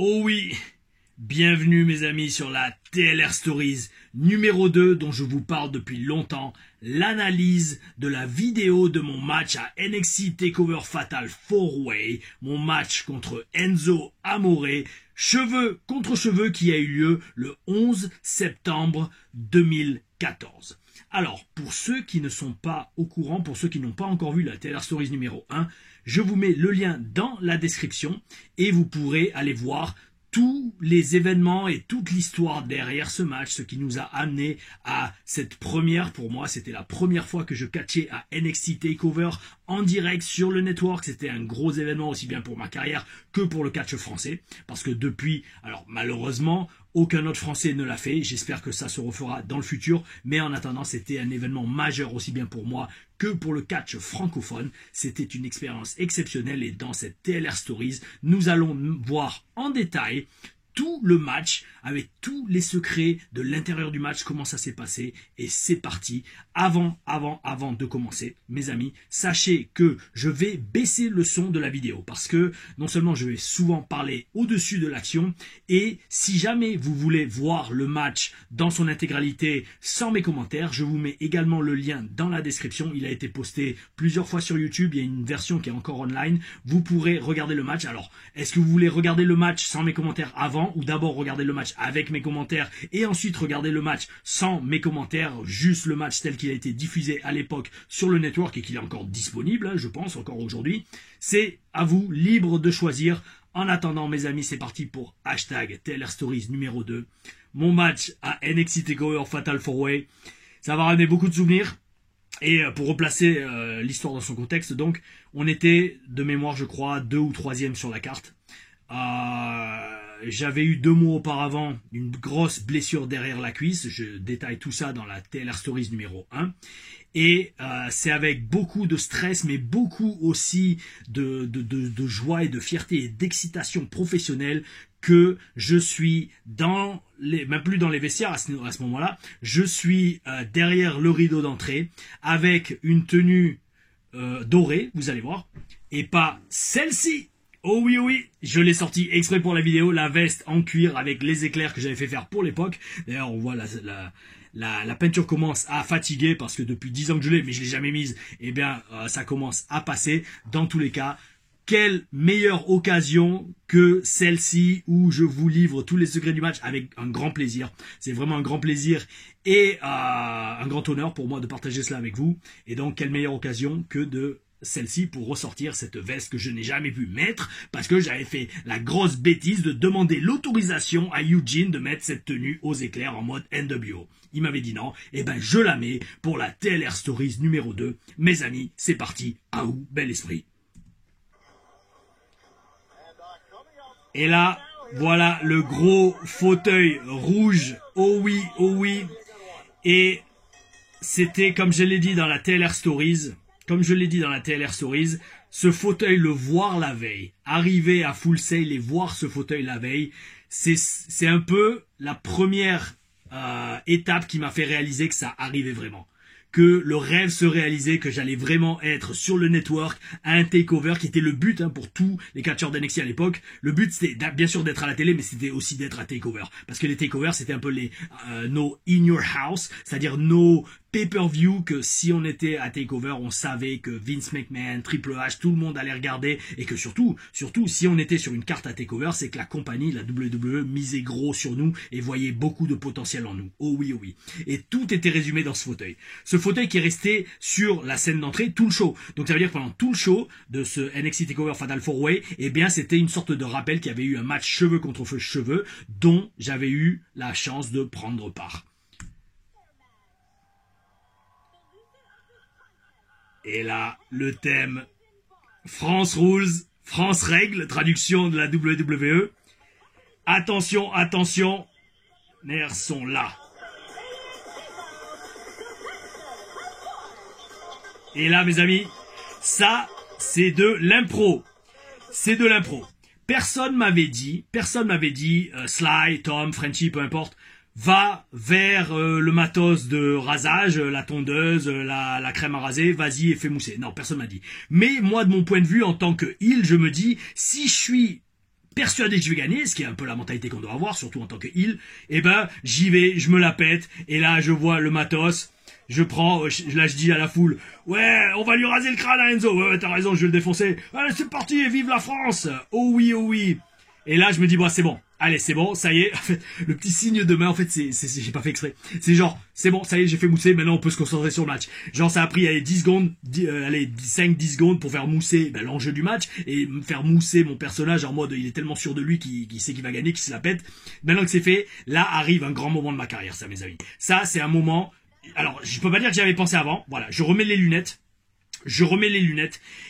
Oh oui, bienvenue mes amis sur la TLR Stories numéro 2 dont je vous parle depuis longtemps, l'analyse de la vidéo de mon match à NXT TakeOver Fatal 4-Way, mon match contre Enzo Amore, cheveux contre cheveux qui a eu lieu le 11 septembre 2014. Alors, pour ceux qui ne sont pas au courant, pour ceux qui n'ont pas encore vu la TLR Stories numéro 1, je vous mets le lien dans la description et vous pourrez aller voir tous les événements et toute l'histoire derrière ce match, ce qui nous a amené à cette première, pour moi, c'était la première fois que je catchais à NXT TakeOver en direct sur le network. C'était un gros événement aussi bien pour ma carrière que pour le catch français, parce que depuis, alors malheureusement, aucun autre Français ne l'a fait. J'espère que ça se refera dans le futur. Mais en attendant, c'était un événement majeur aussi bien pour moi que pour le catch francophone. C'était une expérience exceptionnelle et dans cette TLR Stories, nous allons voir en détail tout le match avec tous les secrets de l'intérieur du match, comment ça s'est passé. Et c'est parti. Avant de commencer, mes amis, sachez que je vais baisser le son de la vidéo parce que non seulement je vais souvent parler au-dessus de l'action et si jamais vous voulez voir le match dans son intégralité sans mes commentaires, je vous mets également le lien dans la description. Il a été posté plusieurs fois sur YouTube. Il y a une version qui est encore online. Vous pourrez regarder le match. Alors, est-ce que vous voulez regarder le match sans mes commentaires avant ou d'abord regarder le match avec mes commentaires et ensuite regarder le match sans mes commentaires, juste le match tel qu'il a été diffusé à l'époque sur le network et qu'il est encore disponible, je pense, encore aujourd'hui. C'est à vous, libre de choisir. En attendant, mes amis, c'est parti pour hashtag TLR Stories numéro 2. Mon match à NXT TakeOver Fatal 4-Way. Ça va ramener beaucoup de souvenirs. Et pour replacer l'histoire dans son contexte, donc, on était, de mémoire, je crois, 2 ou 3e sur la carte. J'avais eu 2 mois auparavant une grosse blessure derrière la cuisse. Je détaille tout ça dans la TLR Stories numéro 1. Et c'est avec beaucoup de stress, mais beaucoup aussi de joie et de fierté et d'excitation professionnelle que je suis dans les, même plus dans les vestiaires à ce moment-là, je suis derrière le rideau d'entrée avec une tenue dorée, vous allez voir, et pas celle-ci. Oh oui, oui, je l'ai sorti exprès pour la vidéo, la veste en cuir avec les éclairs que j'avais fait faire pour l'époque. D'ailleurs, on voit la peinture commence à fatiguer parce que depuis 10 ans que je l'ai, mais je l'ai jamais mise. Eh bien, ça commence à passer. Dans tous les cas, quelle meilleure occasion que celle-ci où je vous livre tous les secrets du match avec un grand plaisir. C'est vraiment un grand plaisir et un grand honneur pour moi de partager cela avec vous. Et donc, quelle meilleure occasion que de celle-ci pour ressortir cette veste que je n'ai jamais pu mettre parce que j'avais fait la grosse bêtise de demander l'autorisation à Eugene de mettre cette tenue aux éclairs en mode NWO. Il m'avait dit non, et ben je la mets pour la TLR Stories numéro 2. Mes amis, c'est parti, à vous, bel esprit. Et là, voilà le gros fauteuil rouge, oh oui, et c'était comme je l'ai dit dans la TLR Stories, ce fauteuil, le voir la veille, arriver à Full Sail et voir ce fauteuil la veille, c'est un peu la première étape qui m'a fait réaliser que ça arrivait vraiment. Que le rêve se réalisait, que j'allais vraiment être sur le network à un takeover qui était le but pour tous les catcheurs d'NXT à l'époque. Le but c'était bien sûr d'être à la télé, mais c'était aussi d'être à takeover. Parce que les takeovers c'était un peu nos in your house, c'est-à-dire nos pay-per-view que si on était à TakeOver, on savait que Vince McMahon, Triple H, tout le monde allait regarder et que surtout, si on était sur une carte à TakeOver, c'est que la compagnie, la WWE, misait gros sur nous et voyait beaucoup de potentiel en nous. Oh oui, oh oui. Et tout était résumé dans ce fauteuil. Ce fauteuil qui est resté sur la scène d'entrée tout le show. Donc ça veut dire que pendant tout le show de ce NXT TakeOver Fatal 4-Way, eh bien c'était une sorte de rappel qu'il y avait eu un match cheveux contre cheveux dont j'avais eu la chance de prendre part. Et là, le thème France Rules, France Règle, traduction de la WWE. Attention, attention, nerfs sont là. Et là, mes amis, ça, c'est de l'impro. C'est de l'impro. Personne m'avait dit, Sly, Tom, Frenchy, peu importe, va vers le matos de rasage, la tondeuse, la crème à raser, vas-y et fais mousser. Non, personne m'a dit. Mais moi, de mon point de vue, en tant que heel, je me dis, si je suis persuadé que je vais gagner, ce qui est un peu la mentalité qu'on doit avoir, surtout en tant que heel, et ben j'y vais, je me la pète, et là je vois le matos, je prends, là je dis à la foule, ouais, on va lui raser le crâne à Enzo, ouais, t'as raison, je vais le défoncer, allez c'est parti, vive la France, oh oui, oh oui. Et là je me dis, bon c'est bon, allez c'est bon, ça y est, en fait, le petit signe de main, en fait j'ai pas fait exprès, c'est genre, c'est bon, ça y est, j'ai fait mousser, maintenant on peut se concentrer sur le match. Genre ça a pris, allez, 10 secondes, allez, 5-10 secondes pour faire mousser l'enjeu du match, et me faire mousser mon personnage en mode, il est tellement sûr de lui qu'il sait qu'il va gagner, qu'il se la pète. Maintenant que c'est fait, là arrive un grand moment de ma carrière, ça mes amis. Ça c'est un moment, alors je peux pas dire que j'y avais pensé avant, voilà, je remets les lunettes,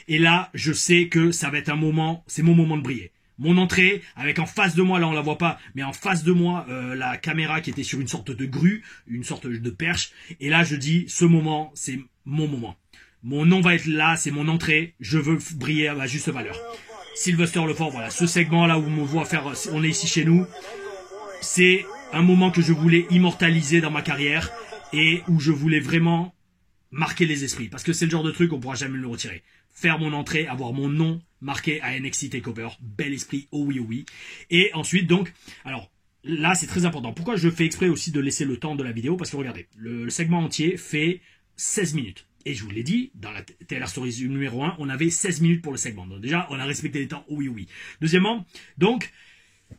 et là je sais que ça va être un moment, c'est mon moment de briller. Mon entrée, avec en face de moi, là on la voit pas, mais en face de moi, la caméra qui était sur une sorte de grue, une sorte de perche. Et là je dis, ce moment, c'est mon moment. Mon nom va être là, c'est mon entrée, je veux briller à ma juste valeur. Sylvester Lefort, voilà, ce segment là où on me voit faire, on est ici chez nous, c'est un moment que je voulais immortaliser dans ma carrière et où je voulais vraiment marquer les esprits. Parce que c'est le genre de truc, on pourra jamais me le retirer. Faire mon entrée, avoir mon nom marqué à NXT TakeOver, bel esprit, oh oui, oh oui. Et ensuite, donc, alors, là, c'est très important. Pourquoi je fais exprès aussi de laisser le temps de la vidéo? Parce que regardez, le segment entier fait 16 minutes. Et je vous l'ai dit, dans la TLR Stories numéro 1, on avait 16 minutes pour le segment. Donc déjà, on a respecté les temps, oh oui, oh oui. Deuxièmement, donc,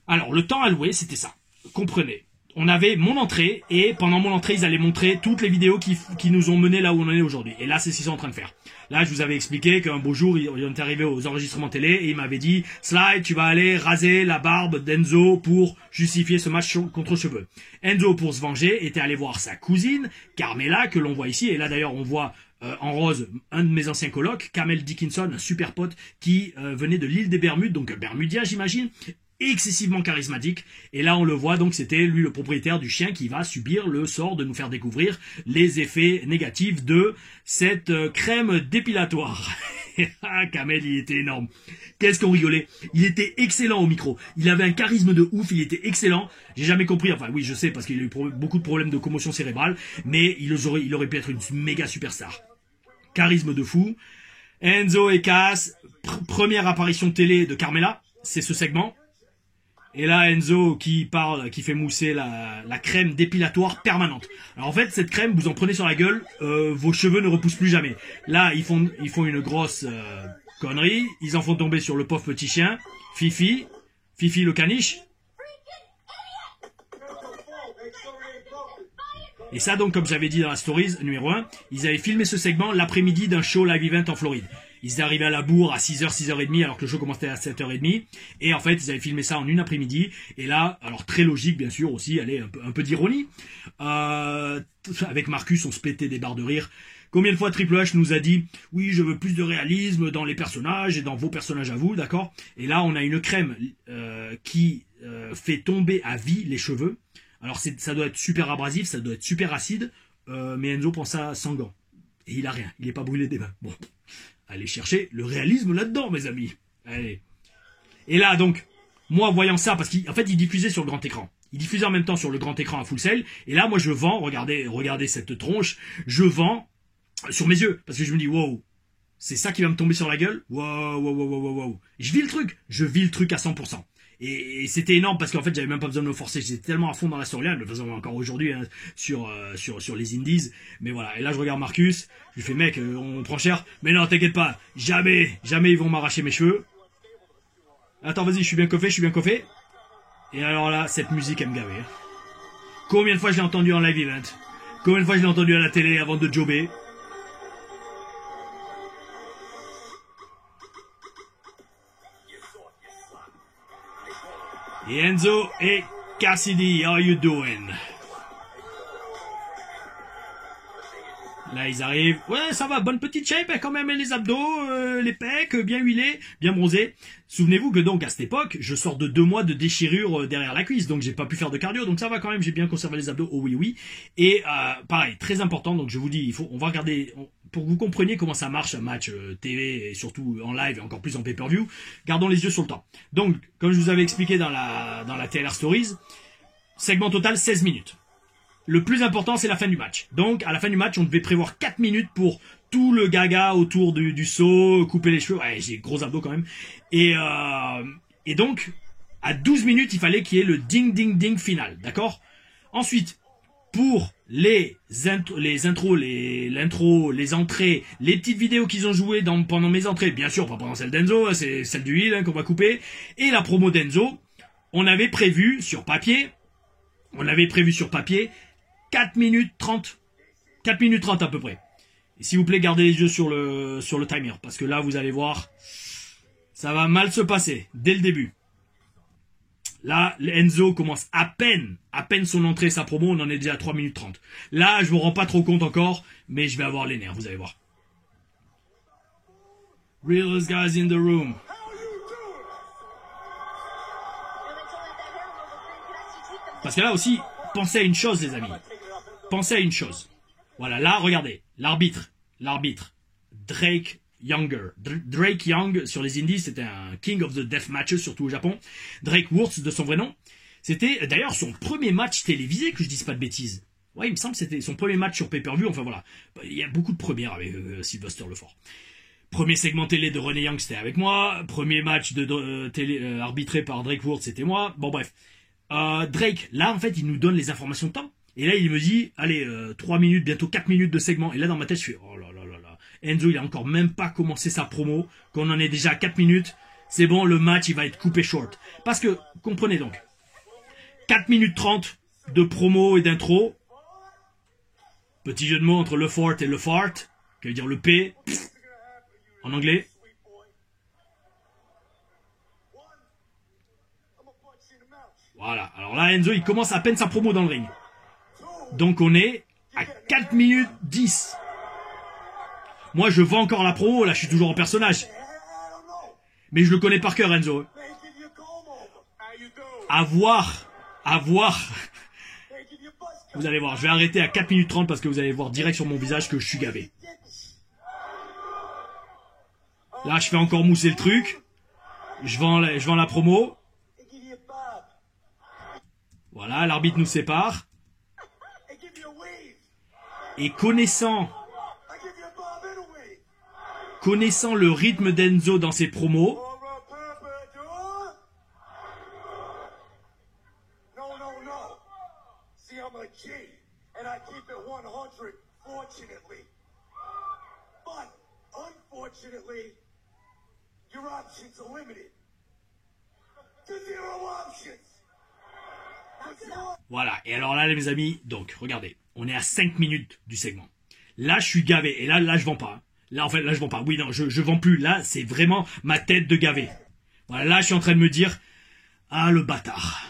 alors, le temps alloué, c'était ça. Comprenez. On avait mon entrée, et pendant mon entrée, ils allaient montrer toutes les vidéos qui nous ont mené là où on en est aujourd'hui. Et là, c'est ce qu'ils sont en train de faire. Là, je vous avais expliqué qu'un beau jour, ils sont arrivés aux enregistrements télé, et il m'avait dit, Sly, tu vas aller raser la barbe d'Enzo pour justifier ce match contre cheveux. Enzo, pour se venger, était allé voir sa cousine, Carmella, que l'on voit ici, et là d'ailleurs, on voit en rose un de mes anciens colocs, Kamel Dickinson, un super pote, qui venait de l'île des Bermudes, donc bermudien j'imagine, excessivement charismatique, et là on le voit, donc c'était lui le propriétaire du chien qui va subir le sort de nous faire découvrir les effets négatifs de cette crème dépilatoire. Ah, Kamel, il était énorme. Qu'est-ce qu'on rigolait. Il était excellent au micro. Il avait un charisme de ouf, il était excellent. J'ai jamais compris, enfin oui je sais parce qu'il a eu beaucoup de problèmes de commotion cérébrale, mais il aurait pu être une méga superstar. Charisme de fou. Enzo et Cass, première apparition télé de Carmella, c'est ce segment. Et là, Enzo qui parle, qui fait mousser la crème dépilatoire permanente. Alors en fait, cette crème, vous en prenez sur la gueule, vos cheveux ne repoussent plus jamais. Là, ils font une grosse connerie. Ils en font tomber sur le pauvre petit chien, Fifi le caniche. Et ça, donc, comme j'avais dit dans la stories numéro 1, ils avaient filmé ce segment l'après-midi d'un show live event en Floride. Ils étaient arrivés à la bourre à 6h, 6h30, alors que le show commençait à 7h30. Et en fait, ils avaient filmé ça en une après-midi. Et là, alors très logique, bien sûr, aussi, allez, un peu d'ironie. Avec Marcus, on se pétait des barres de rire. Combien de fois Triple H nous a dit « Oui, je veux plus de réalisme dans les personnages et dans vos personnages à vous, d'accord ?» Et là, on a une crème qui fait tomber à vie les cheveux. Alors, ça doit être super abrasif, ça doit être super acide. Mais Enzo prend ça sans gants. Et il a rien, il n'est pas brûlé des mains. Bon. Allez chercher le réalisme là-dedans, mes amis. Allez. Et là, donc, moi, voyant ça, parce qu'en fait, il diffusait sur le grand écran. Il diffusait en même temps sur le grand écran à Full Sail. Et là, moi, je vends, regardez cette tronche, je vends sur mes yeux. Parce que je me dis, wow, c'est ça qui va me tomber sur la gueule. Wow. Je vis le truc à 100%. Et c'était énorme parce qu'en fait j'avais même pas besoin de me forcer, j'étais tellement à fond dans la storyline, de toute façon encore aujourd'hui hein, sur les indies, mais voilà. Et là je regarde Marcus, je lui fais mec on prend cher, mais non t'inquiète pas, jamais ils vont m'arracher mes cheveux. Attends vas-y je suis bien coiffé. Et alors là cette musique elle me gavait. Combien de fois je l'ai entendu en live event, combien de fois je l'ai entendu à la télé avant de jobber. Et Enzo et Cassidy, how you doing? Là, ils arrivent. Ouais, ça va, bonne petite shape quand même, les abdos, les pecs, bien huilés, bien bronzés. Souvenez-vous que donc, à cette époque, je sors de 2 mois de déchirure derrière la cuisse, donc j'ai pas pu faire de cardio, donc ça va quand même, j'ai bien conservé les abdos, oh oui. Et pareil, très important, donc je vous dis, on va regarder... Pour que vous compreniez comment ça marche un match TV et surtout en live et encore plus en pay-per-view, gardons les yeux sur le temps. Donc, comme je vous avais expliqué dans la TLR Stories, segment total 16 minutes. Le plus important, c'est la fin du match. Donc, à la fin du match, on devait prévoir 4 minutes pour tout le gaga autour du saut, couper les cheveux. Ouais, j'ai gros abdos quand même. Et donc, À 12 minutes, il fallait qu'il y ait le ding ding ding final, d'accord? Ensuite, pour les intros, l'intro, les entrées, les petites vidéos qu'ils ont jouées pendant mes entrées, bien sûr pas pendant celle d'Enzo, c'est celle du Hill qu'on va couper, et la promo d'Enzo, on avait prévu sur papier 4 minutes 30. 4 minutes 30 à peu près. Et s'il vous plaît, gardez les yeux sur le timer, parce que là, vous allez voir, ça va mal se passer, dès le début. Là, Enzo commence à peine son entrée, sa promo, on en est déjà à 3 minutes 30. Là, je me rends pas trop compte encore, mais je vais avoir les nerfs, vous allez voir. Realest guys in the room. Parce que là aussi, pensez à une chose, les amis. Pensez à une chose. Voilà, là, regardez, l'arbitre, Drake Younger. Drake Young, sur les indies, c'était un king of the death matches, surtout au Japon. Drake Wurtz, de son vrai nom. C'était d'ailleurs son premier match télévisé, que je dise pas de bêtises. Ouais, il me semble que c'était son premier match sur pay-per-view, enfin voilà. Il y a beaucoup de premières avec Sylvester Lefort. Premier segment télé de Renee Young, c'était avec moi. Premier match de télé arbitré par Drake Wurtz, c'était moi. Bon, bref. Drake, là, en fait, il nous donne les informations de temps. Et là, il me dit, allez, 3 minutes, bientôt 4 minutes de segment. Et là, dans ma tête, je fais, oh là là là là. Enzo, il a encore même pas commencé sa promo. Qu'on en est déjà à 4 minutes. C'est bon, le match, il va être coupé short. Parce que, comprenez donc. 4 minutes 30 de promo et d'intro. Petit jeu de mots entre le fort et le fart. Qui veut dire le P. En anglais. Voilà. Alors là, Enzo, il commence à peine sa promo dans le ring. Donc on est à 4 minutes 10. Moi, je vends encore la promo, là, je suis toujours en personnage. Mais je le connais par cœur, Enzo. À voir. Vous allez voir, je vais arrêter à 4 minutes 30 parce que vous allez voir direct sur mon visage que je suis gavé. Là, je fais encore mousser le truc. Je vends la promo. Voilà, l'arbitre nous sépare. Et connaissant le rythme d'Enzo dans ses promos, voilà, et alors là les amis, donc regardez, on est à 5 minutes du segment. Là je suis gavé, et là je vends pas. Là en fait, là je vends pas. Oui non, je vends plus, là c'est vraiment ma tête de gavé. Voilà, là je suis en train de me dire, ah le bâtard.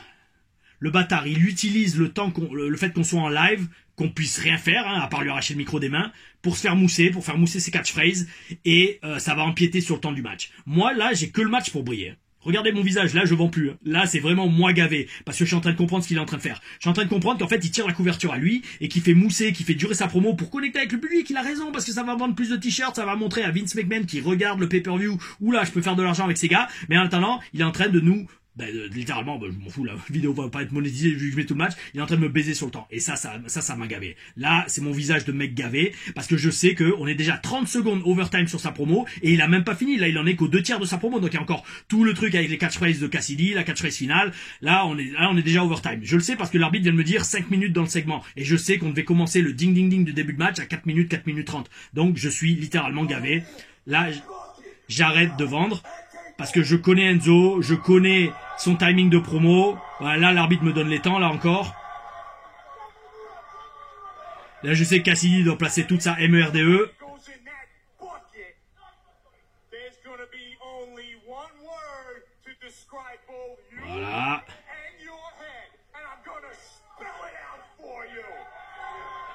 Le bâtard, il utilise le temps, le fait qu'on soit en live, qu'on puisse rien faire, hein, à part lui arracher le micro des mains, pour faire mousser ses catchphrases, et ça va empiéter sur le temps du match. Moi là, j'ai que le match pour briller. Regardez mon visage, là je vends plus. Là c'est vraiment moi gavé, parce que je suis en train de comprendre ce qu'il est en train de faire. Je suis en train de comprendre qu'en fait il tire la couverture à lui, et qu'il fait mousser, qu'il fait durer sa promo pour connecter avec le public. Il a raison, parce que ça va vendre plus de t-shirts, ça va montrer à Vince McMahon qui regarde le pay-per-view, où là je peux faire de l'argent avec ces gars, mais en attendant, il est en train de nous... littéralement, je m'en fous, la vidéo va pas être monétisée vu que je mets tout le match, il est en train de me baiser sur le temps. Et ça m'a gavé. Là, c'est mon visage de mec gavé, parce que je sais que on est déjà 30 secondes overtime sur sa promo, et il a même pas fini. Là, il en est qu'aux 2 tiers de sa promo, donc il y a encore tout le truc avec les catchphrases de Cassidy, la catchphrase finale. Là, on est déjà overtime. Je le sais parce que l'arbitre vient de me dire 5 minutes dans le segment, et je sais qu'on devait commencer le ding ding ding du début de match à 4 minutes 30. Donc, je suis littéralement gavé. Là, j'arrête de vendre. Parce que je connais Enzo, je connais son timing de promo. Voilà, là, l'arbitre me donne les temps, là encore. Là, je sais que Cassidy doit placer toute sa MERDE. Voilà.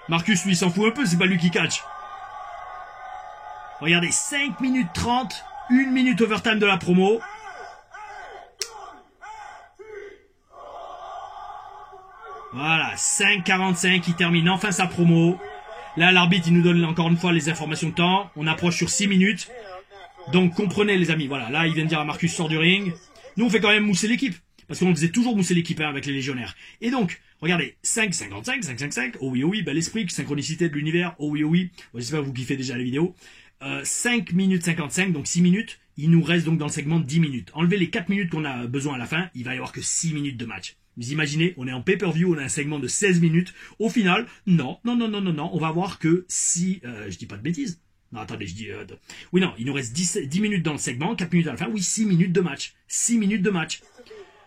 Marcus, lui, s'en fout un peu, c'est pas lui qui catch. Regardez, 5 minutes 30. 1 minute overtime de la promo. Voilà, 5:45, il termine enfin sa promo. Là, l'arbitre, il nous donne encore une fois les informations de temps. On approche sur 6 minutes. Donc, comprenez les amis, voilà, là, il vient de dire à Marcus, sort du ring. Nous, on fait quand même mousser l'équipe. Parce qu'on faisait toujours mousser l'équipe avec les légionnaires. Et donc, regardez, 5:55, oh oui, bel esprit, synchronicité de l'univers, oh oui. Bon, j'espère que vous kiffez déjà la vidéo. 5 minutes 55, donc 6 minutes, Il nous reste donc dans le segment 10 minutes. Enlevez les 4 minutes qu'on a besoin à la fin, il va y avoir que 6 minutes de match. Vous imaginez, on est en pay-per-view, on a un segment de 16 minutes. Au final, non, on va avoir que 6... je dis pas de bêtises. Non, attendez, je dis... Oui, non, il nous reste 10 minutes dans le segment, 4 minutes à la fin. Oui, 6 minutes de match. 6 minutes de match.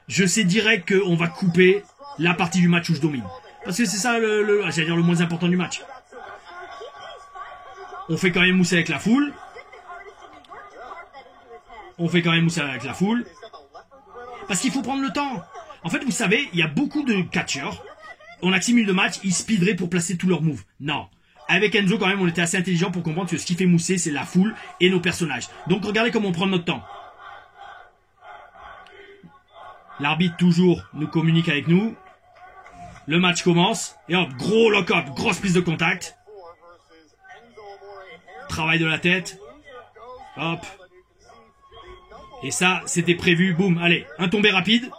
Je sais direct qu'on va couper la partie du match où je domine. Parce que c'est ça, j'allais dire le moins important du match. On fait quand même mousser avec la foule. Parce qu'il faut prendre le temps. En fait, vous savez, il y a beaucoup de catcheurs. On a 6 minutes de match, ils speederaient pour placer tous leurs moves. Non. Avec Enzo, quand même, on était assez intelligent pour comprendre que ce qui fait mousser, c'est la foule et nos personnages. Donc, regardez comment on prend notre temps. L'arbitre, toujours, nous communique avec nous. Le match commence. Et hop, gros lock-up, grosse prise de contact. Travail de la tête. Hop. Et ça, c'était prévu. Boum, allez, un tombé rapide.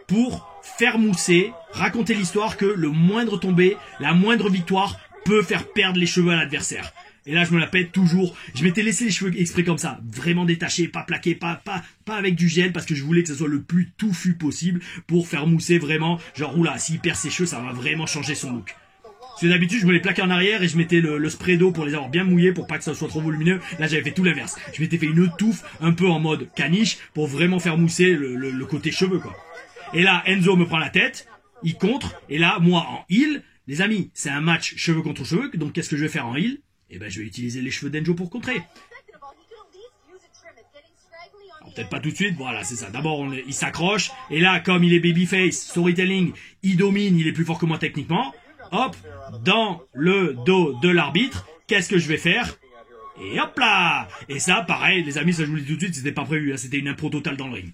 Pour faire mousser, raconter l'histoire que le moindre tombé, la moindre victoire peut faire perdre les cheveux à l'adversaire. Et là, je me la pète toujours. Je m'étais laissé les cheveux exprès comme ça, vraiment détachés, pas plaqués, pas avec du gel, parce que je voulais que ce soit le plus touffu possible pour faire mousser vraiment. Genre, oula, s'il perd ses cheveux, ça va vraiment changer son look. Parce que d'habitude, je me les plaquais en arrière et je mettais le spray d'eau pour les avoir bien mouillés pour pas que ça soit trop volumineux. Là, j'avais fait tout l'inverse. Je m'étais fait une touffe un peu en mode caniche pour vraiment faire mousser le côté cheveux, quoi. Et là, Enzo me prend la tête, il contre, et là, moi, en heal, les amis, c'est un match cheveux contre cheveux, donc qu'est-ce que je vais faire en heal? Eh ben, je vais utiliser les cheveux d'Enzo pour contrer. Alors, peut-être pas tout de suite, voilà, c'est ça. D'abord, il s'accroche, et là, comme il est babyface, storytelling, il domine, il est plus fort que moi techniquement, hop, dans le dos de l'arbitre, qu'est-ce que je vais faire? Et hop là! Et ça, pareil, les amis, ça je vous le dis tout de suite, c'était pas prévu, hein, c'était une impro totale dans le ring.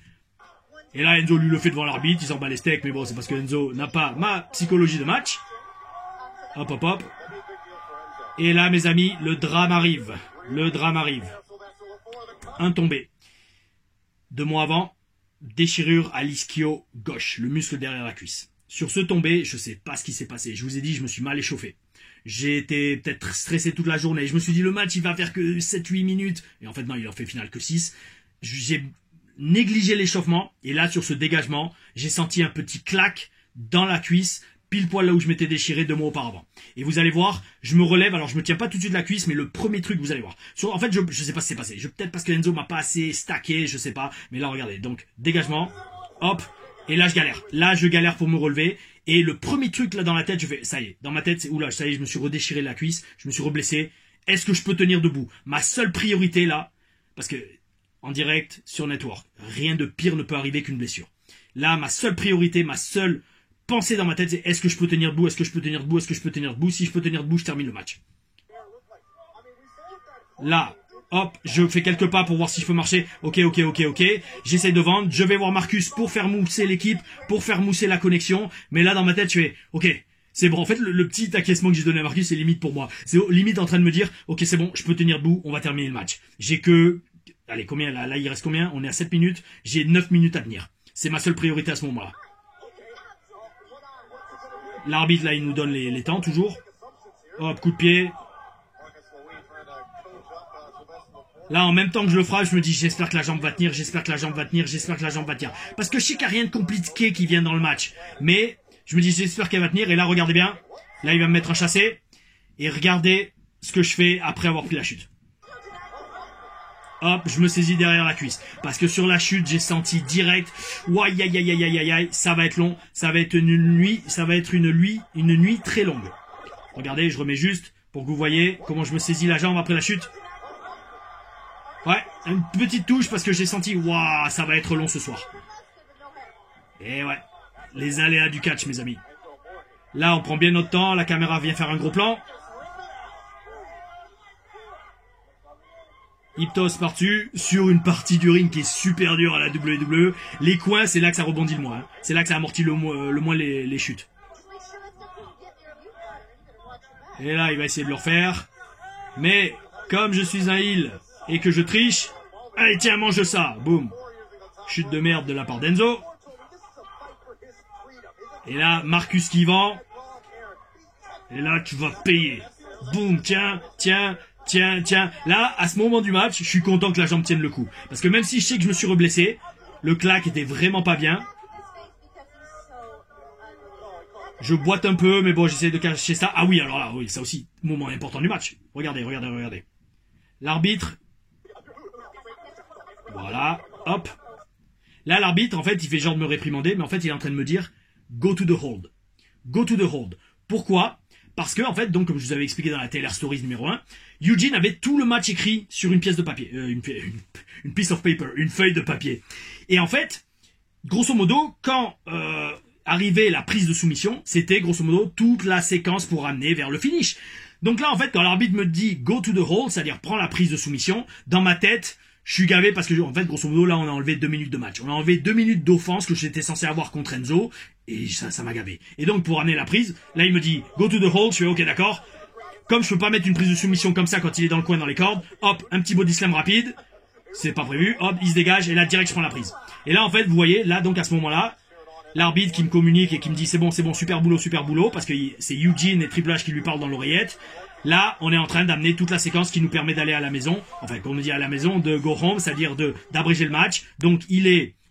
Et là, Enzo lui le fait devant l'arbitre, il s'en bat les steaks, mais bon, c'est parce que Enzo n'a pas ma psychologie de match. Hop, hop, hop. Et là, mes amis, le drame arrive. Le drame arrive. Un tombé. 2 mois avant, déchirure à l'ischio gauche, le muscle derrière la cuisse. Sur ce tombé, je sais pas ce qui s'est passé. Je vous ai dit, je me suis mal échauffé. J'ai été peut-être stressé toute la journée. Je me suis dit, le match, il va faire que 7-8 minutes. Et en fait, non, il en fait final que 6. J'ai négligé l'échauffement, et là sur ce dégagement, j'ai senti un petit claque dans la cuisse, pile poil là où je m'étais déchiré 2 mois auparavant. Et vous allez voir, je me relève, alors je me tiens pas tout de suite de la cuisse, mais le premier truc, vous allez voir. En fait, je sais pas ce qui s'est passé, peut-être parce que Enzo m'a pas assez stacké, je sais pas, mais là regardez, donc dégagement, hop, et là je galère pour me relever, et le premier truc là dans la tête, je fais, ça y est, dans ma tête, c'est, oula, ça y est, je me suis redéchiré la cuisse, je me suis reblessé, est-ce que je peux tenir debout? Ma seule priorité là, parce que en direct, sur Network. Rien de pire ne peut arriver qu'une blessure. Là, ma seule priorité, ma seule pensée dans ma tête, c'est est-ce que je peux tenir debout? Est-ce que je peux tenir debout? Est-ce que je peux tenir debout? Si je peux tenir debout, je termine le match. Là, hop, je fais quelques pas pour voir si je peux marcher. Ok. J'essaye de vendre. Je vais voir Marcus pour faire mousser l'équipe, pour faire mousser la connexion. Mais là, dans ma tête, je fais, ok, c'est bon. En fait, le petit acquiescement que j'ai donné à Marcus, c'est limite pour moi. C'est limite en train de me dire, ok, c'est bon, je peux tenir debout, on va terminer le match. J'ai que... Allez, combien là, il reste combien? On est à 7 minutes. J'ai 9 minutes à tenir. C'est ma seule priorité à ce moment-là. L'arbitre, là, il nous donne les temps, toujours. Hop, coup de pied. Là, en même temps que je le frappe, je me dis, j'espère que la jambe va tenir, Parce que je sais qu'il n'y a rien de compliqué qui vient dans le match. Mais, je me dis, j'espère qu'elle va tenir. Et là, regardez bien. Là, il va me mettre un chassé. Et regardez ce que je fais après avoir pris la chute. Hop, je me saisis derrière la cuisse. Parce que sur la chute, j'ai senti direct, aïe, ça va être long, ça va être une nuit très longue. Regardez, je remets juste pour que vous voyez comment je me saisis la jambe après la chute. Ouais, une petite touche parce que j'ai senti, waouh, ça va être long ce soir. Et ouais, les aléas du catch, mes amis. Là, on prend bien notre temps, la caméra vient faire un gros plan. Iptos par-dessus, sur une partie du ring qui est super dure à la WWE. Les coins, c'est là que ça rebondit le moins. Hein. C'est là que ça amortit le moins les chutes. Et là, il va essayer de le refaire. Mais, comme je suis un heel et que je triche, allez, tiens, mange ça. Boum. Chute de merde de la part d'Enzo. Et là, Marcus qui vend. Et là, tu vas payer. Boum, tiens. Tiens, tiens. Là, à ce moment du match, je suis content que la jambe tienne le coup. Parce que même si je sais que je me suis reblessé, le claque était vraiment pas bien. Je boite un peu, mais bon, j'essaie de cacher ça. Ah oui, alors là, oui, ça aussi, moment important du match. Regardez, regardez, regardez. L'arbitre. Voilà, hop. Là, l'arbitre, en fait, il fait genre de me réprimander, mais en fait, il est en train de me dire « Go to the hold ». Go to the hold. Pourquoi? Parce que, en fait, donc, comme je vous avais expliqué dans la TLR Stories numéro 1, Eugene avait tout le match écrit sur une pièce de papier. Une piece of paper, une feuille de papier. Et en fait, grosso modo, quand arrivait la prise de soumission, c'était grosso modo toute la séquence pour amener vers le finish. Donc là, en fait, quand l'arbitre me dit « Go to the hold », c'est-à-dire « Prends la prise de soumission », dans ma tête... Je suis gavé parce que, en fait, grosso modo, là, on a enlevé 2 minutes de match. On a enlevé 2 minutes d'offense que j'étais censé avoir contre Enzo. Et ça m'a gavé. Et donc, pour amener la prise, là, il me dit, go to the hold. Je fais, ok, d'accord. Comme je peux pas mettre une prise de soumission comme ça quand il est dans le coin dans les cordes, hop, un petit body slam rapide. C'est pas prévu. Hop, il se dégage. Et là, direct, je prends la prise. Et là, en fait, vous voyez, là, donc, à ce moment-là, l'arbitre qui me communique et qui me dit, c'est bon, super boulot, parce que c'est Eugene et Triple H qui lui parlent dans l'oreillette. Là, on est en train d'amener toute la séquence qui nous permet d'aller à la maison. Enfin, comme on dit à la maison, de go home, c'est-à-dire d'abréger le match. Donc,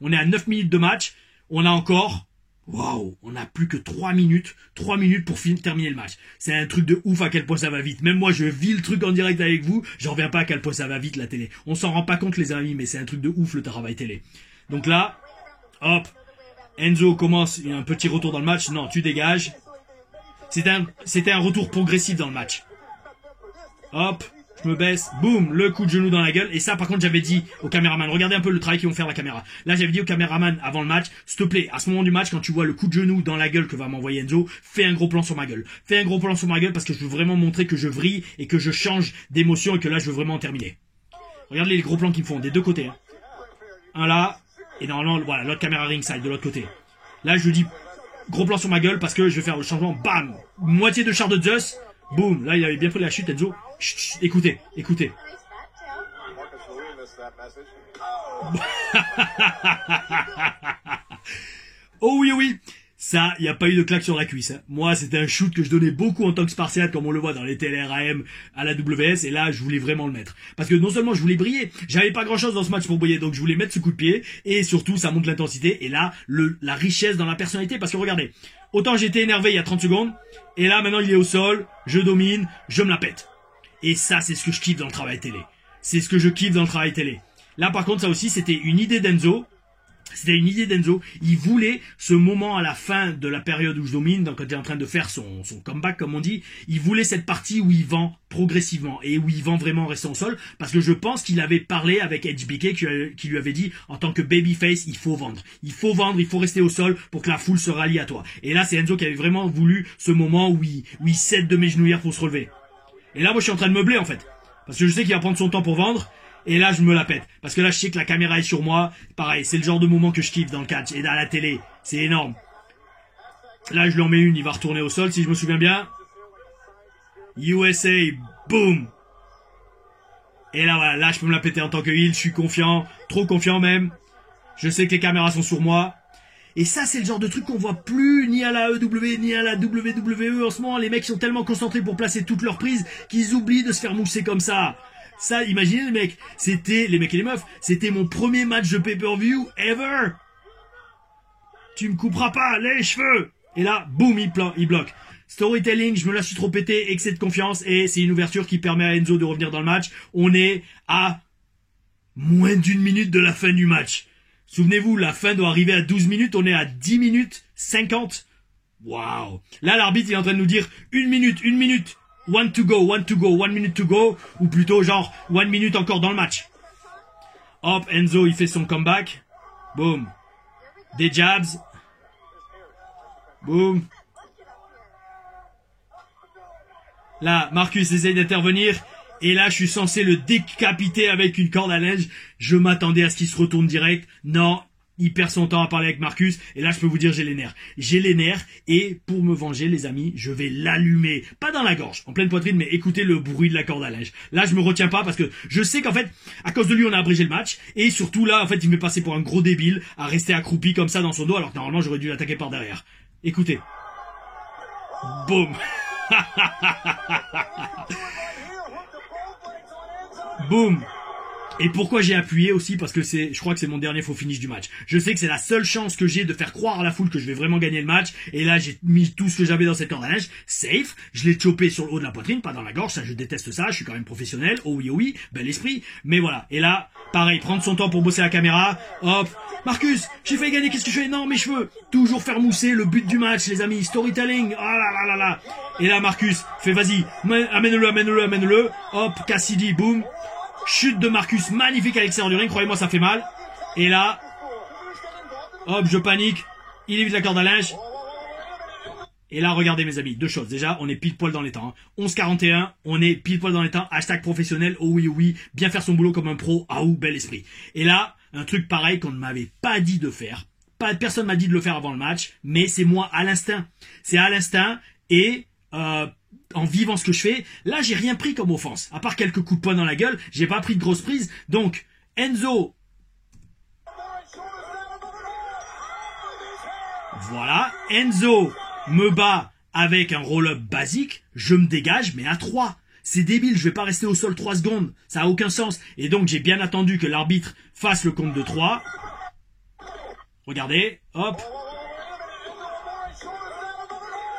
on est à 9 minutes de match. On a encore, waouh, on a plus que 3 minutes. 3 minutes pour terminer le match. C'est un truc de ouf à quel point ça va vite. Même moi, je vis le truc en direct avec vous. J'en reviens pas à quel point ça va vite, la télé. On s'en rend pas compte, les amis, mais c'est un truc de ouf, le travail télé. Donc là, hop, Enzo commence un petit retour dans le match. Non, tu dégages. C'était un retour progressif dans le match. Hop, je me baisse, boum, le coup de genou dans la gueule. Et ça, par contre, j'avais dit au caméraman, regardez un peu le travail qu'ils vont faire la caméra. Là, j'avais dit au caméraman avant le match, s'il te plaît, à ce moment du match, quand tu vois le coup de genou dans la gueule que va m'envoyer Enzo, fais un gros plan sur ma gueule. Fais un gros plan sur ma gueule parce que je veux vraiment montrer que je vrille et que je change d'émotion et que là, je veux vraiment en terminer. Regardez les gros plans qu'ils me font, des deux côtés. Hein. Un là, et normalement, voilà, l'autre caméra ringside de l'autre côté. Là, je lui dis, gros plan sur ma gueule parce que je vais faire le changement, bam, moitié de char de Zeus. Boum, là il avait bien pris la chute, Enzo. Chut, chut, écoutez, écoutez. Oh oui, oui. Ça, il n'y a pas eu de claque sur la cuisse. Hein. Moi, c'était un shoot que je donnais beaucoup en tant que spartiate, comme on le voit dans les TLR-AM à la WS, et là, je voulais vraiment le mettre. Parce que non seulement je voulais briller, j'avais pas grand-chose dans ce match pour briller, donc je voulais mettre ce coup de pied, et surtout, ça monte l'intensité, et là, la richesse dans la personnalité, parce que regardez, autant j'étais énervé il y a 30 secondes, et là, maintenant, il est au sol, je domine, je me la pète. Et ça, c'est ce que je kiffe dans le travail télé. C'est ce que je kiffe dans le travail télé. Là, par contre, ça aussi, c'était une idée d'Enzo. C'était une idée d'Enzo. Il voulait ce moment à la fin de la période où je domine, donc quand il est en train de faire son comeback, comme on dit, il voulait cette partie où il vend progressivement et où il vend vraiment en restant au sol, parce que je pense qu'il avait parlé avec HBK qui lui avait dit, en tant que babyface, il faut vendre. Il faut vendre, il faut rester au sol pour que la foule se rallie à toi. Et là, c'est Enzo qui avait vraiment voulu ce moment où il cède de mes genouillères pour se relever. Et là, moi, je suis en train de meubler, en fait. Parce que je sais qu'il va prendre son temps pour vendre. Et là, je me la pète. Parce que là, je sais que la caméra est sur moi. Pareil, c'est le genre de moment que je kiffe dans le catch et dans la télé. C'est énorme. Là, je lui en mets une. Il va retourner au sol, si je me souviens bien. USA, boom. Et là, voilà. Là, je peux me la péter en tant que heel. Je suis confiant. Trop confiant, même. Je sais que les caméras sont sur moi. Et ça, c'est le genre de truc qu'on voit plus ni à la EW ni à la WWE en ce moment. Les mecs sont tellement concentrés pour placer toutes leurs prises qu'ils oublient de se faire mousser comme ça. Ça, imaginez les mecs, c'était, les mecs et les meufs, c'était mon premier match de pay-per-view ever. Tu me couperas pas les cheveux. Et là, boum, il bloque. Storytelling, je me la suis trop pété, excès de confiance, et c'est une ouverture qui permet à Enzo de revenir dans le match. On est à moins d'1 minute de la fin du match. Souvenez-vous, la fin doit arriver à 12 minutes, on est à 10 minutes 50. Waouh. Là, l'arbitre est en train de nous dire 1 minute. 1 to go, 1 minute to go, ou plutôt genre 1 minute encore dans le match. Hop, Enzo, il fait son comeback. Boom. Des jabs. Boom. Là, Marcus essaye d'intervenir. Et là, je suis censé le décapiter avec une corde à linge. Je m'attendais à ce qu'il se retourne direct. Non. Il perd son temps à parler avec Marcus. Et là, je peux vous dire, j'ai les nerfs. J'ai les nerfs. Et pour me venger, les amis, je vais l'allumer. Pas dans la gorge, en pleine poitrine, mais écoutez le bruit de la corde à linge. Là, je me retiens pas parce que je sais qu'en fait, à cause de lui, on a abrégé le match. Et surtout, là, en fait, il me passait pour un gros débile à rester accroupi comme ça dans son dos, alors que normalement, j'aurais dû l'attaquer par derrière. Écoutez. Boum. Boum. Et pourquoi j'ai appuyé aussi? Parce que je crois que c'est mon dernier faux finish du match. Je sais que c'est la seule chance que j'ai de faire croire à la foule que je vais vraiment gagner le match. Et là, j'ai mis tout ce que j'avais dans cette corde à linge. Safe. Je l'ai chopé sur le haut de la poitrine, pas dans la gorge. Ça, je déteste ça. Je suis quand même professionnel. Oh oui, bel esprit. Mais voilà. Et là, pareil, prendre son temps pour bosser la caméra. Hop. Marcus, j'ai failli gagner. Qu'est-ce que je fais? Non, mes cheveux. Toujours faire mousser le but du match, les amis. Storytelling. Oh là là là là. Et là, Marcus, fais vas-y. Amène-le. Hop. Cassidy, boum. Chute de Marcus, magnifique à l'extérieur du ring, croyez-moi ça fait mal. Et là, hop, je panique, il évite la corde à linge. Et là, regardez mes amis, deux choses. Déjà, on est pile poil dans les temps. 11h41, on est pile poil dans les temps. Hashtag professionnel, oh oui, bien faire son boulot comme un pro, ah ou bel esprit. Et là, un truc pareil qu'on ne m'avait pas dit de faire. Personne m'a dit de le faire avant le match, mais c'est moi à l'instinct. C'est à l'instinct et... en vivant ce que je fais, là j'ai rien pris comme offense, à part quelques coups de poing dans la gueule, j'ai pas pris de grosses prises, donc Enzo, voilà, Enzo me bat avec un roll-up basique, je me dégage mais à 3, c'est débile, je vais pas rester au sol 3 secondes, ça a aucun sens, et donc j'ai bien attendu que l'arbitre fasse le compte de 3, regardez, hop,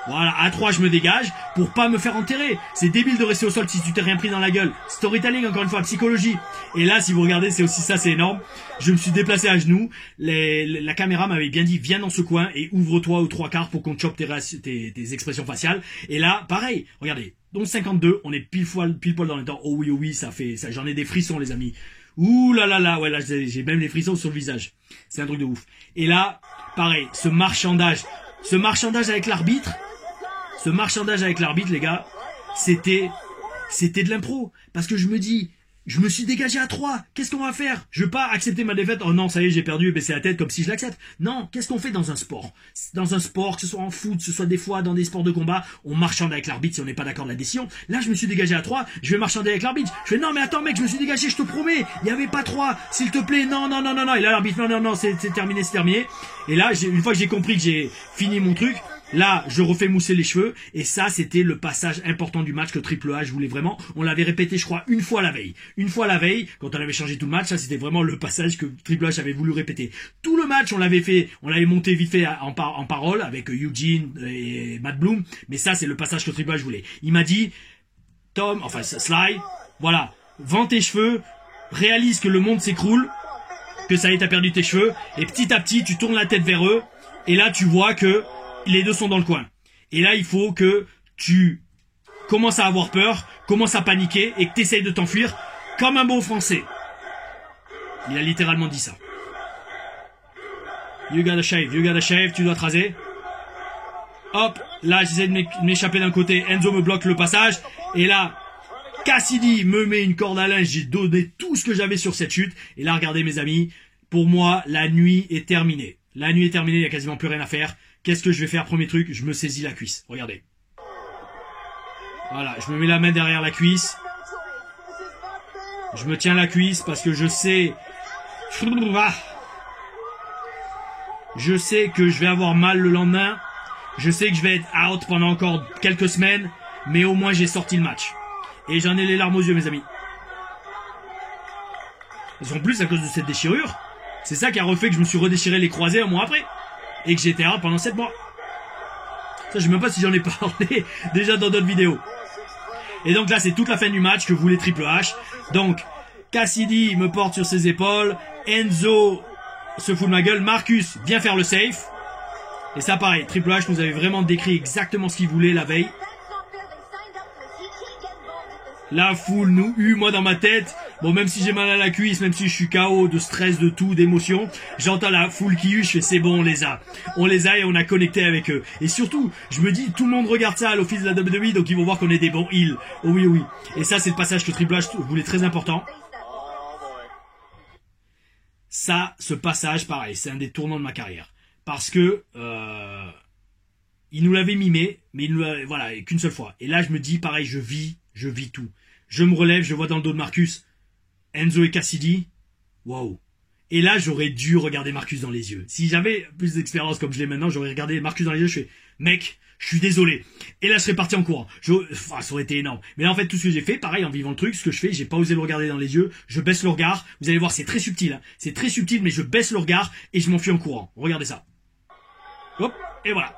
voilà, à 3 je me dégage pour pas me faire enterrer. C'est débile de rester au sol si tu t'es rien pris dans la gueule. Storytelling, encore une fois, psychologie. Et là, si vous regardez, c'est aussi ça, c'est énorme. Je me suis déplacé à genoux. La caméra m'avait bien dit, viens dans ce coin et ouvre-toi aux 3 quarts pour qu'on chope tes expressions faciales. Et là, pareil, regardez. Donc 52, on est pile poil dans les temps. Oh oui, ça fait, ça, j'en ai des frissons, les amis. Ouh là là là, ouais, là, j'ai même les frissons sur le visage. C'est un truc de ouf. Et là, pareil, ce marchandage avec l'arbitre, les gars, c'était de l'impro. Parce que je me dis, je me suis dégagé à 3. Qu'est-ce qu'on va faire? Je veux pas accepter ma défaite. Oh non, ça y est, j'ai perdu et baisser la tête comme si je l'accepte. Non, qu'est-ce qu'on fait dans un sport? Dans un sport, que ce soit en foot, que ce soit des fois dans des sports de combat, on marchande avec l'arbitre si on n'est pas d'accord de la décision. Là, je me suis dégagé à 3. Je vais marchander avec l'arbitre. Je fais, non, mais attends, mec, je me suis dégagé, je te promets. Il n'y avait pas 3. S'il te plaît, non. Et là, l'arbitre, non, c'est terminé. Et là, une fois que j'ai compris que j'ai fini mon truc, là, je refais mousser les cheveux. Et ça, c'était le passage important du match que Triple H voulait vraiment. On l'avait répété, je crois, une fois la veille. Quand on avait changé tout le match, ça, c'était vraiment le passage que Triple H avait voulu répéter. Tout le match, on l'avait monté vite fait en parole avec Eugene et Matt Bloom. Mais ça, c'est le passage que Triple H voulait. Il m'a dit, Sly, voilà, vends tes cheveux, réalise que le monde s'écroule, que ça y est, t'as perdu tes cheveux, et petit à petit, tu tournes la tête vers eux, et là, tu vois que les deux sont dans le coin. Et là, il faut que tu commences à avoir peur, commences à paniquer et que tu essayes de t'enfuir comme un bon français. Il a littéralement dit ça. You gotta shave, tu dois te raser. Hop, là, j'essaie de m'échapper d'un côté. Enzo me bloque le passage. Et là, Cassidy me met une corde à linge. J'ai donné tout ce que j'avais sur cette chute. Et là, regardez mes amis, pour moi, la nuit est terminée. La nuit est terminée, il n'y a quasiment plus rien à faire. Qu'est-ce que je vais faire? Premier truc, je me saisis la cuisse. Regardez. Voilà, je me mets la main derrière la cuisse. Je me tiens la cuisse parce que je sais... Je sais que je vais avoir mal le lendemain. Je sais que je vais être out pendant encore quelques semaines. Mais au moins, j'ai sorti le match. Et j'en ai les larmes aux yeux, mes amis. En plus, à cause de cette déchirure, c'est ça qui a refait que je me suis redéchiré les croisés un mois après. Et que j'étais out pendant 7 mois. Ça, je sais même pas si j'en ai parlé déjà dans d'autres vidéos. Et donc là, c'est toute la fin du match que voulait Triple H. Donc, Cassidy me porte sur ses épaules. Enzo se fout de ma gueule. Marcus vient faire le safe. Et ça, pareil, Triple H nous avait vraiment décrit exactement ce qu'il voulait la veille. La foule nous hue, moi dans ma tête. Bon, même si j'ai mal à la cuisse, même si je suis KO de stress, de tout, d'émotion, j'entends la foule qui hue, je fais c'est bon, on les a. On les a et on a connecté avec eux. Et surtout, je me dis, tout le monde regarde ça à l'office de la WWE, donc ils vont voir qu'on est des bons heels. Oh oui. Et ça, c'est le passage que Triple H voulait très important. Ça, ce passage, pareil, c'est un des tournants de ma carrière. Parce que, il nous l'avait mimé, mais voilà, qu'une seule fois. Et là, je me dis, pareil, je vis tout. Je me relève, je vois dans le dos de Marcus, Enzo et Cassidy. Waouh. Et là, j'aurais dû regarder Marcus dans les yeux. Si j'avais plus d'expérience comme je l'ai maintenant, j'aurais regardé Marcus dans les yeux, je fais, mec, Je suis désolé. Et là, je serais parti en courant. Enfin, ça aurait été énorme. Mais là, en fait, tout ce que j'ai fait, pareil, en vivant le truc, ce que je fais, j'ai pas osé le regarder dans les yeux. Je baisse le regard. Vous allez voir, c'est très subtil. Hein. C'est très subtil, mais je baisse le regard et je m'enfuis en courant. Regardez ça. Hop, et voilà.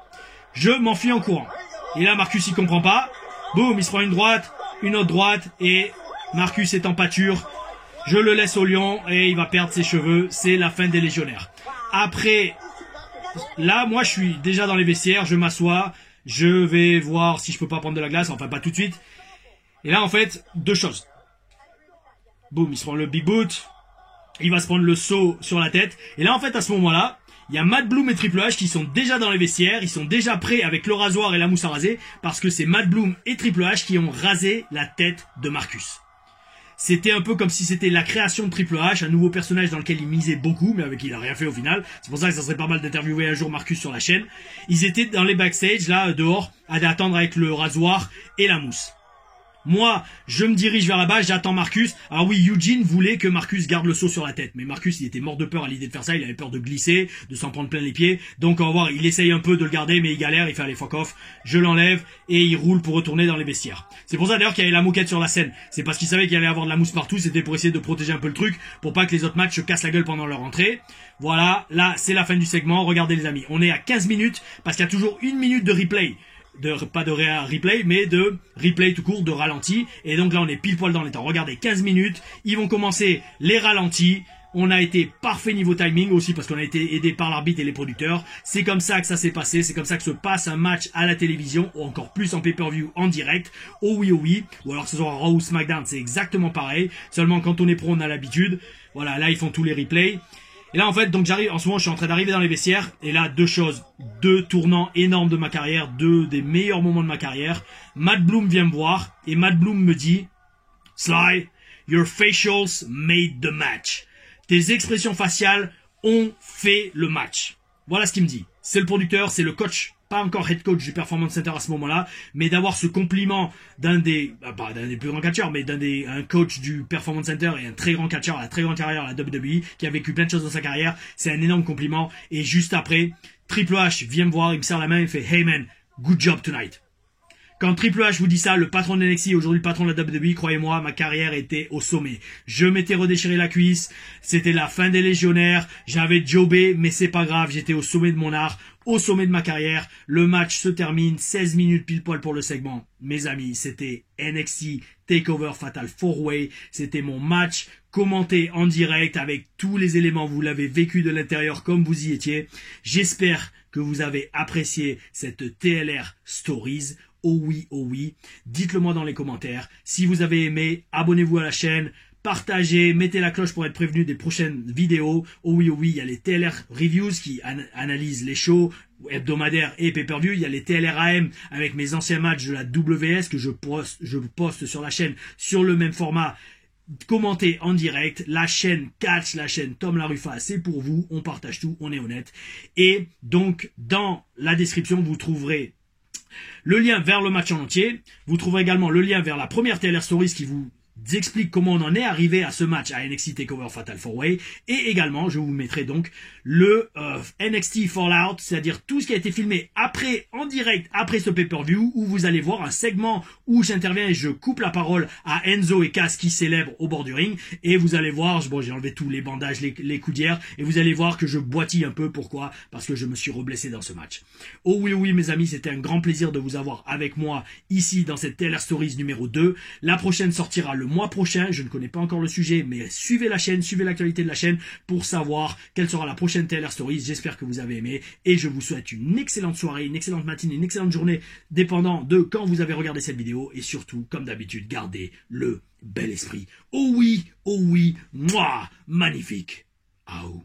Je m'enfuis en courant. Et là, Marcus, il comprend pas. Boum, il se prend une droite, une autre droite, et Marcus est en pâture. Je le laisse au lion et il va perdre ses cheveux. C'est la fin des légionnaires. Après, là, moi, je suis déjà dans les vestiaires. Je m'assois. Je vais voir si je peux pas prendre de la glace. Enfin, pas tout de suite. Et là, en fait, deux choses. Boum, il se prend le big boot. Il va se prendre le seau sur la tête. Et là, en fait, à ce moment-là, il y a Matt Bloom et Triple H qui sont déjà dans les vestiaires. Ils sont déjà prêts avec le rasoir et la mousse à raser. Parce que c'est Matt Bloom et Triple H qui ont rasé la tête de Marcus. C'était un peu comme si c'était la création de Triple H, un nouveau personnage dans lequel il misait beaucoup, mais avec qui il a rien fait au final. C'est pour ça que ça serait pas mal d'interviewer un jour Marcus sur la chaîne. Ils étaient dans les backstage, là, dehors, à attendre avec le rasoir et la mousse. Moi, je me dirige vers là-bas, j'attends Marcus. Alors oui, Eugene voulait que Marcus garde le seau sur la tête. Mais Marcus, il était mort de peur à l'idée de faire ça. Il avait peur de glisser, de s'en prendre plein les pieds. Donc, on va voir, il essaye un peu de le garder, mais il galère. Il fait, allez, fuck off. Je l'enlève et il roule pour retourner dans les vestiaires. C'est pour ça d'ailleurs qu'il y avait la moquette sur la scène. C'est parce qu'il savait qu'il allait avoir de la mousse partout. C'était pour essayer de protéger un peu le truc, pour pas que les autres matchs se cassent la gueule pendant leur entrée. Voilà, là, c'est la fin du segment. Regardez les amis, on est à 15 minutes parce qu'il y a toujours 1 minute de replay. Pas de replay, mais de replay tout court, de ralenti. Et donc là, on est pile poil dans les temps. Regardez, 15 minutes. Ils vont commencer les ralentis. On a été parfait niveau timing aussi parce qu'on a été aidé par l'arbitre et les producteurs. C'est comme ça que ça s'est passé. C'est comme ça que se passe un match à la télévision ou encore plus en pay-per-view en direct. Oh oui, oh oui. Ou alors que ce soit Raw ou SmackDown, c'est exactement pareil. Seulement quand on est pro, on a l'habitude. Voilà, là, ils font tous les replays. Et là, en fait, donc j'arrive, en ce moment, je suis en train d'arriver dans les vestiaires. Et là, deux choses. Deux tournants énormes de ma carrière. Deux des meilleurs moments de ma carrière. Matt Bloom vient me voir. Et Matt Bloom me dit, Sly, your facials made the match. Tes expressions faciales ont fait le match. Voilà ce qu'il me dit. C'est le producteur, c'est le coach. Pas encore head coach du Performance Center à ce moment-là, mais d'avoir ce compliment d'un des, pas d'un des plus grands catcheurs, mais un coach du Performance Center et un très grand catcheur, la très grande carrière à la WWE, qui a vécu plein de choses dans sa carrière, c'est un énorme compliment. Et juste après, Triple H vient me voir, il me serre la main, il fait, hey man, good job tonight. Quand Triple H vous dit ça, le patron de NXT, aujourd'hui le patron de la WWE, croyez-moi, ma carrière était au sommet. Je m'étais redéchiré la cuisse, c'était la fin des légionnaires, j'avais jobé, mais c'est pas grave, j'étais au sommet de mon art, au sommet de ma carrière. Le match se termine, 16 minutes pile poil pour le segment. Mes amis, c'était NXT TakeOver Fatal 4-Way, c'était mon match commenté en direct avec tous les éléments, vous l'avez vécu de l'intérieur comme vous y étiez. J'espère que vous avez apprécié cette TLR Stories. Oh oui, oh oui. Dites-le moi dans les commentaires. Si vous avez aimé, abonnez-vous à la chaîne, partagez, mettez la cloche pour être prévenu des prochaines vidéos. Oh oui, il y a les TLR Reviews qui analysent les shows hebdomadaires et pay-per-view. Il y a les TLR AM avec mes anciens matchs de la WS que je poste sur la chaîne sur le même format. Commentez en direct, la chaîne Catch, la chaîne Tom Larufa, c'est pour vous, on partage tout, on est honnête. Et donc, dans la description, vous trouverez le lien vers le match en entier. Vous trouverez également le lien vers la première TLR Stories qui vous explique comment on en est arrivé à ce match à NXT TakeOver Fatal 4-Way. Et également, je vous mettrai donc le NXT Fallout, c'est-à-dire tout ce qui a été filmé après, en direct, après ce pay-per-view, où vous allez voir un segment où j'interviens et je coupe la parole à Enzo et Cass qui célèbrent au bord du ring. Et vous allez voir, bon, j'ai enlevé tous les bandages, les coudières, et vous allez voir que je boitille un peu. Pourquoi? Parce que je me suis reblessé dans ce match. Oh oui, oui, mes amis, c'était un grand plaisir de vous avoir avec moi ici dans cette TLR Stories numéro 2. La prochaine sortira le mois prochain, je ne connais pas encore le sujet, mais suivez la chaîne, suivez l'actualité de la chaîne pour savoir quelle sera la prochaine TLR Stories. J'espère que vous avez aimé et je vous souhaite une excellente soirée, une excellente matinée, une excellente journée, dépendant de quand vous avez regardé cette vidéo. Et surtout, comme d'habitude, gardez le bel esprit. Oh oui, moi, magnifique. Aou.